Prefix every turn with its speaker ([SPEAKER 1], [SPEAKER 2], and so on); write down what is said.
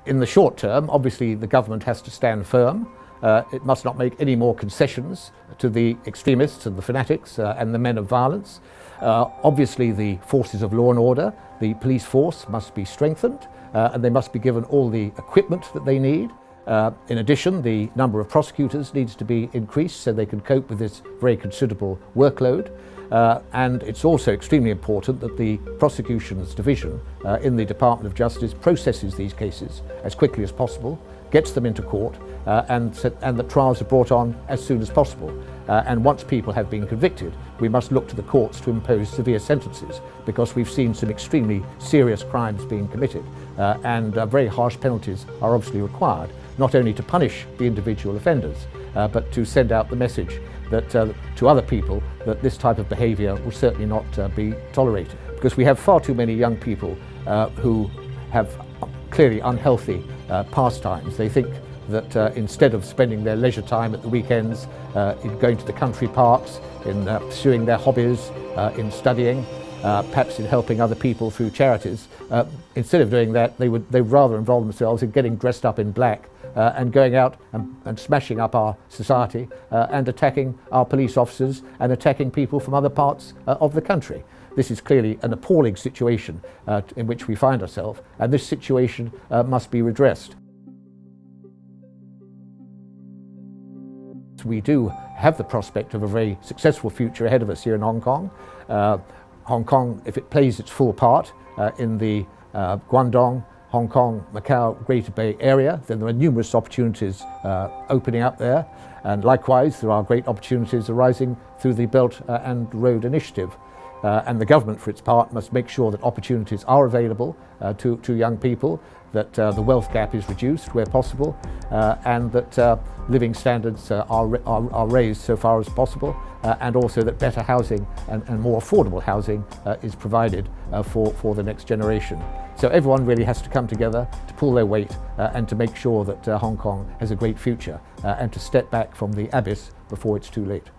[SPEAKER 1] In the short term, obviously the government has to stand firm. It must not make any more concessions to the extremists and the fanatics and the men of violence. Obviously the forces of law and order, the police force must be strengthened and they must be given all the equipment that they need. In addition, the number of prosecutors needs to be increased so they can cope with this very considerable workload. And it's also extremely important that the prosecutions division in the Department of Justice processes these cases as quickly as possible, gets them into court, and that trials are brought on as soon as possible. And once people have been convicted, we must look to the courts to impose severe sentences, because we've seen some extremely serious crimes being committed, and very harsh penalties are obviously required, not only to punish the individual offenders, but to send out the message that to other people that this type of behaviour will certainly not be tolerated. Because we have far too many young people who have clearly unhealthy pastimes. They think that instead of spending their leisure time at the weekends in going to the country parks, in pursuing their hobbies, in studying, perhaps in helping other people through charities, instead of doing that, they'd rather involve themselves in getting dressed up in black and going out and smashing up our society and attacking our police officers and attacking people from other parts of the country. This is clearly an appalling situation in which we find ourselves, and this situation must be redressed. We do have the prospect of a very successful future ahead of us here in Hong Kong. Hong Kong, if it plays its full part in the Guangdong, Hong Kong, Macau, Greater Bay Area, then there are numerous opportunities opening up there, and likewise there are great opportunities arising through the Belt and Road Initiative. And the government, for its part, must make sure that opportunities are available to young people, that the wealth gap is reduced where possible, and that living standards are raised so far as possible, and also that better housing and more affordable housing is provided for the next generation. So everyone really has to come together to pull their weight and to make sure that Hong Kong has a great future and to step back from the abyss before it's too late.